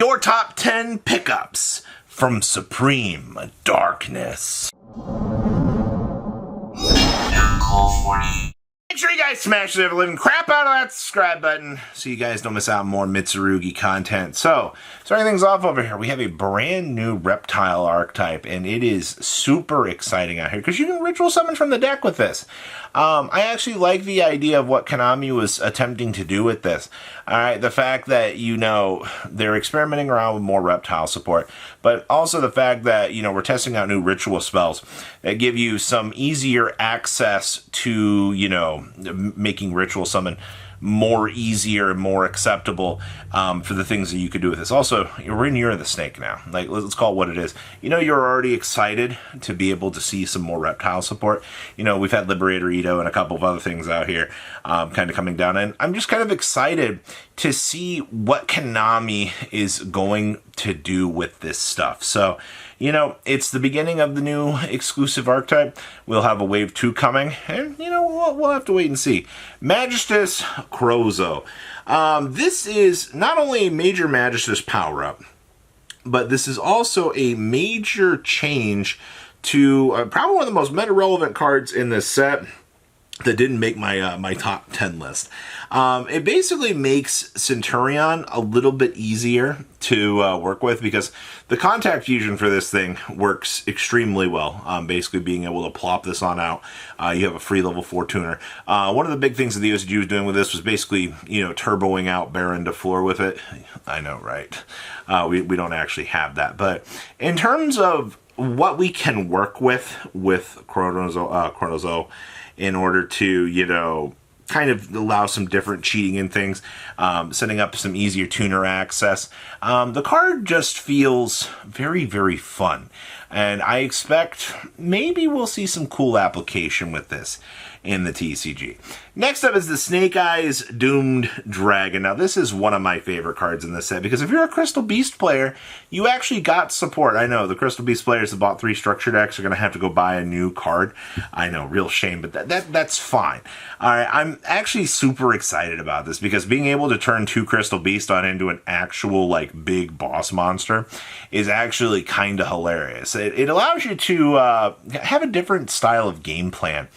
Your top 10 pickups from Supreme Darkness. Make sure you guys smash the living crap out of that subscribe button so you guys don't miss out on more Mitsurugi content. So, starting things off over here, we have a brand new reptile archetype, and it is super exciting out here because you can ritual summon from the deck with this. I actually like the idea of what Konami was attempting to do with this. Alright, the fact that, they're experimenting around with more reptile support, but also the fact that, we're testing out new ritual spells that give you some easier access to, making ritual summon more easier and more acceptable for the things that you could do with this. Also, we're near the snake now. Like, let's call it what it is. You're already excited to be able to see some more reptile support. We've had Liberator EO and a couple of other things out here kind of coming down. And I'm just kind of excited to see what Konami is going to do with this stuff. So, it's the beginning of the new exclusive archetype. We'll have a wave 2 coming, and, we'll have to wait and see. Magistus Chrono. This is not only a major Magistus power-up, but this is also a major change to probably one of the most meta-relevant cards in this set that didn't make my my top 10 list. It basically makes Centurion a little bit easier to work with because the contact fusion for this thing works extremely well. Basically being able to plop this on out. You have a free level 4 tuner. One of the big things that the OCG was doing with this was basically, turboing out Baron to floor with it. I know, right? We don't actually have that. But in terms of what we can work with Chrono in order to, kind of allow some different cheating and things, setting up some easier tuner access. The card just feels very, very fun. And I expect maybe we'll see some cool application with this in the TCG. Next up is the Snake Eyes Doomed Dragon. Now, this is one of my favorite cards in this set because if you're a Crystal Beast player, you actually got support. I know the Crystal Beast players that bought 3 structure decks are going to have to go buy a new card. I know, real shame, but that's fine. All right, I'm actually super excited about this because being able to turn 2 Crystal Beast on into an actual, big boss monster is actually kind of hilarious. It allows you to have a different style of game plan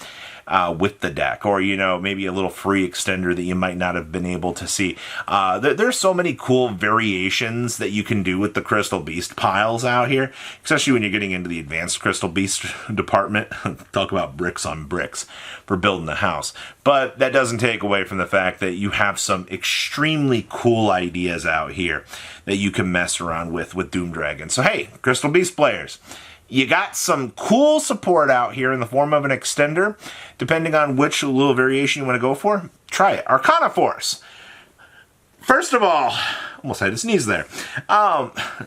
with the deck, or maybe a little free extender that you might not have been able to see. There's so many cool variations that you can do with the Crystal Beast piles out here, especially when you're getting into the advanced Crystal Beast department. Talk about bricks on bricks for building a house. But that doesn't take away from the fact that you have some extremely cool ideas out here that you can mess around with Doom Dragon. So hey, Crystal Beast players, you got some cool support out here in the form of an extender. Depending on which little variation you want to go for, try it. Arcana Force. First of all, almost had to sneeze there.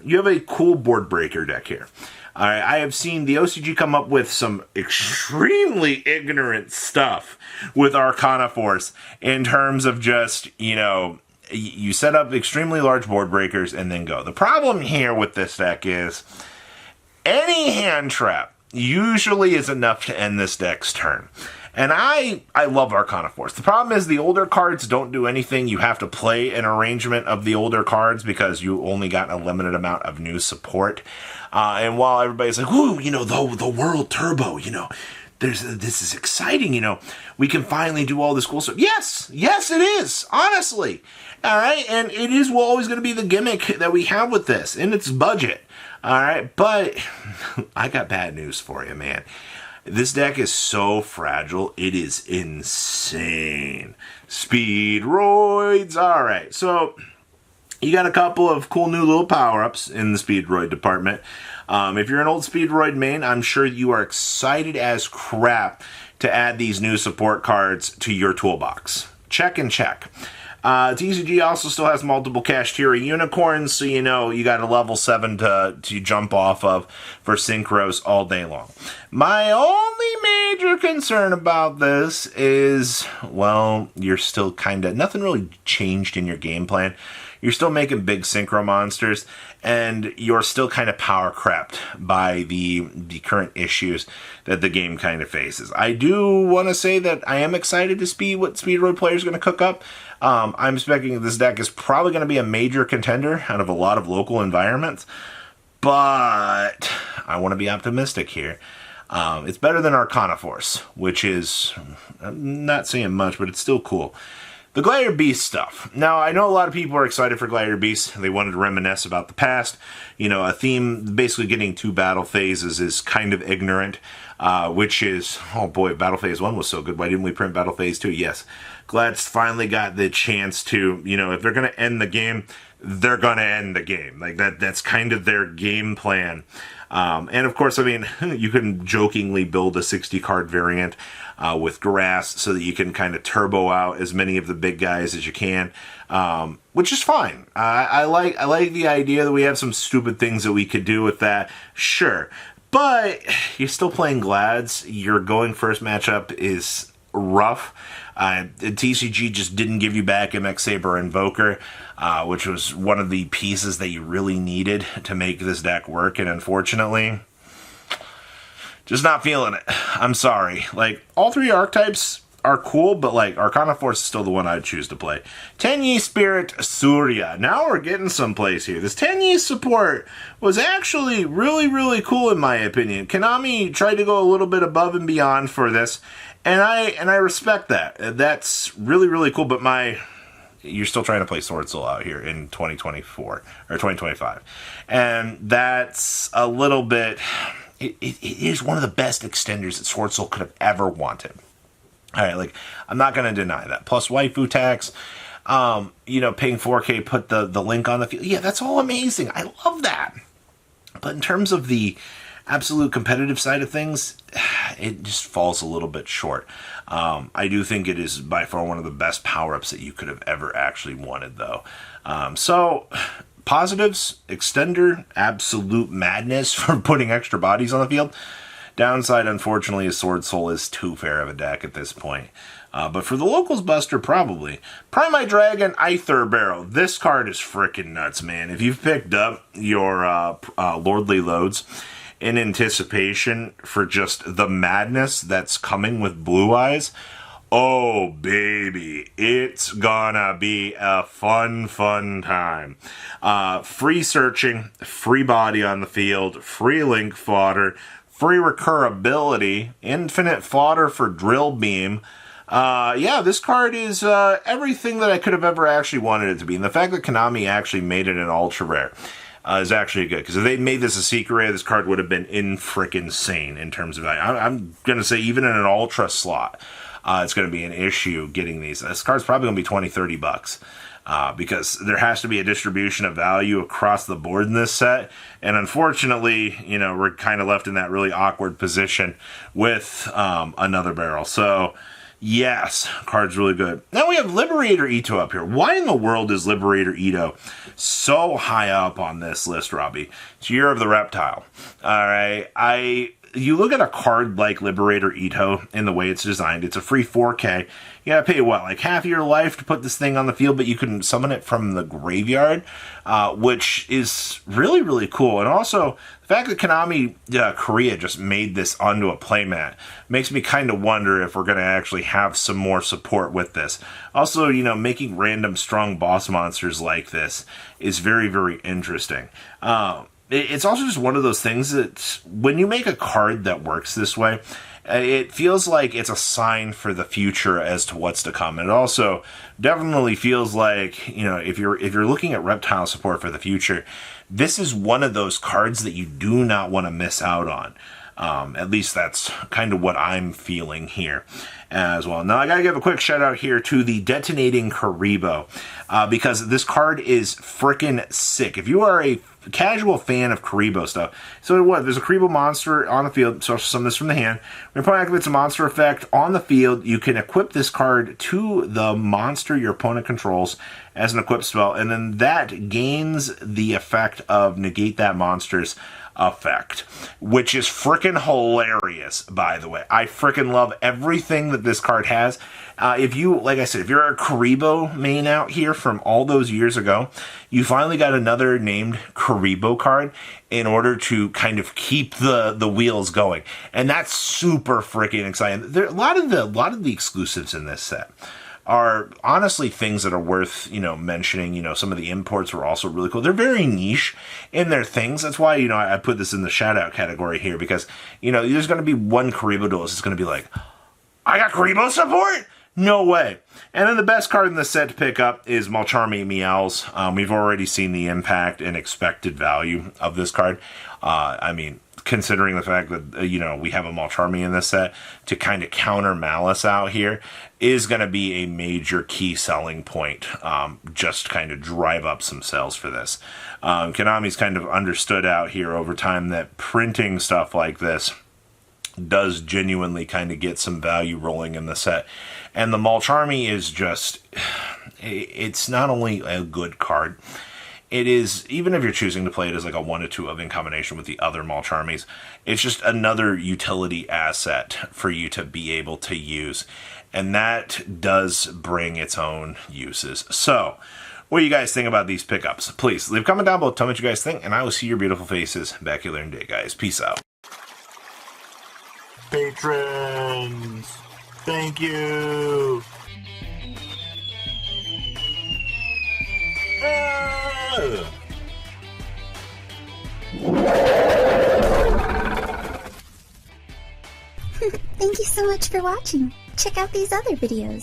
You have a cool board breaker deck here. I have seen the OCG come up with some extremely ignorant stuff with Arcana Force in terms of just, you set up extremely large board breakers and then go. The problem here with this deck is any hand trap usually is enough to end this deck's turn. And I love Arcana Force. The problem is the older cards don't do anything. You have to play an arrangement of the older cards because you only got a limited amount of new support. And while everybody's like, ooh, the World Turbo, this is exciting, we can finally do all this cool stuff. Yes, it is, honestly. All right, and it is always going to be the gimmick that we have with this, and its budget. All right, but I got bad news for you, man. This deck is so fragile, it is insane. Speedroids. All right, so you got a couple of cool new little power-ups in the Speedroid department. If you're an old Speedroid main, I'm sure you are excited as crap to add these new support cards to your toolbox. Check and check. TCG also still has multiple Kashtira unicorns, so you got a level 7 to jump off of for synchros all day long. My only major concern about this is, well, you're still nothing really changed in your game plan. you're still making big synchro monsters, and you're still kind of power crept by the current issues that the game kind of faces. I do want to say that I am excited to see what Speedroid players are going to cook up. I'm expecting this deck is probably going to be a major contender out of a lot of local environments, but I want to be optimistic here. It's better than Arcana Force, which is, I'm not saying much, but it's still cool. The Gladiator Beast stuff. Now, I know a lot of people are excited for Gladiator Beast. They wanted to reminisce about the past. You know, a theme, basically getting 2 battle phases is kind of ignorant, which is, oh boy, Battle Phase 1 was so good. Why didn't we print Battle Phase 2? Yes. Glad's finally got the chance to, you know, if they're going to end the game, they're going to end the game. Like, that's kind of their game plan. And of course, I mean, you can jokingly build a 60-card variant with grass so that you can kind of turbo out as many of the big guys as you can, which is fine. I like the idea that we have some stupid things that we could do with that. Sure. But you're still playing Glads. Your going first matchup is rough. TCG just didn't give you back MX Saber Invoker, which was one of the pieces that you really needed to make this deck work, and unfortunately, just not feeling it. I'm sorry. Like, all 3 archetypes are cool, but like, Arcana Force is still the one I'd choose to play. Tenyi Spirit Surya. Now we're getting someplace here. This Tenyi support was actually really, really cool in my opinion. Konami tried to go a little bit above and beyond for this, and I respect that. That's really, really cool, but you're still trying to play Sword Soul out here in 2024 or 2025. And that's a little bit, it is one of the best extenders that Sword Soul could have ever wanted. All right, like, I'm not going to deny that. Plus waifu tax, you know, paying 4K, put the link on the field. Yeah, that's all amazing. I love that. But in terms of the absolute competitive side of things, it just falls a little bit short. I do think it is by far one of the best power-ups that you could have ever actually wanted, though. So, positives, extender, absolute madness for putting extra bodies on the field. Downside, unfortunately, is Sword Soul is too fair of a deck at this point. But for the Locals Buster, probably. Primite Dragon, Aether Barrel. This card is freaking nuts, man. If you've picked up your Lordly Loads in anticipation for just the madness that's coming with Blue Eyes, oh, baby, it's gonna be a fun, fun time. Free searching, free body on the field, free link fodder, free recurability, infinite fodder for Drill Beam. Yeah, this card is everything that I could have ever actually wanted it to be. And the fact that Konami actually made it an ultra rare is actually good. Because if they made this a secret rare, this card would have been insane in terms of value. I'm going to say even in an ultra slot, it's going to be an issue getting these. This card's probably going to be $20-$30. Because there has to be a distribution of value across the board in this set. And unfortunately, you know, we're kind of left in that really awkward position with another barrel. So, yes, card's really good. Now we have Liberator EO up here. Why in the world is Liberator EO so high up on this list, Robbie? It's Year of the Reptile. All right, you look at a card like Liberator EO in the way it's designed. It's a free 4K. You gotta pay, what, like half of your life to put this thing on the field, but you can summon it from the graveyard, which is really, really cool. And also, the fact that Konami Korea just made this onto a playmat makes me kind of wonder if we're going to actually have some more support with this. Also, you know, making random strong boss monsters like this is very, very interesting. It's also just one of those things that when you make a card that works this way, it feels like it's a sign for the future as to what's to come. And it also definitely feels like, you know, if you're looking at Reptile support for the future, this is one of those cards that you do not want to miss out on. At least that's kind of what I'm feeling here as well. Now, I gotta give a quick shout out here to the Detonating Kuribo, because this card is freaking sick. If you are a casual fan of Kuribo stuff, so what? There's a Kuribo monster on the field, so summon this from the hand. When your opponent activates a monster effect on the field, you can equip this card to the monster your opponent controls as an equipped spell, and then that gains the effect of negate that monster's effect, which is freaking hilarious, by the way. I freaking love everything that this card has. If you, like I said, if you're a Kuribo main out here from all those years ago, you finally got another named Kuribo card in order to kind of keep the wheels going. And that's super freaking exciting. There, a lot of the exclusives in this set are honestly things that are worth, mentioning. Some of the imports were also really cool. They're very niche in their things. That's why, I put this in the shout out category here, because, there's going to be one Kuribo duelist that's going to be like, I got Kuribo support? No way. And then the best card in the set to pick up is Malcharmi Meows. We've already seen the impact and expected value of this card. Considering the fact that, we have a Malcharmi in this set, to kind of counter Malice out here is going to be a major key selling point, just to kind of drive up some sales for this. Konami's kind of understood out here over time that printing stuff like this does genuinely kind of get some value rolling in the set. And the Malcharmi is just, it's not only a good card, it is, even if you're choosing to play it as like a 1 to 2 of in combination with the other Malcharmis, it's just another utility asset for you to be able to use. And that does bring its own uses. So, what do you guys think about these pickups? Please leave a comment down below, tell me what you guys think, and I will see your beautiful faces back here later in the day, guys. Peace out. Patrons, thank you. Thank you so much for watching. Check out these other videos.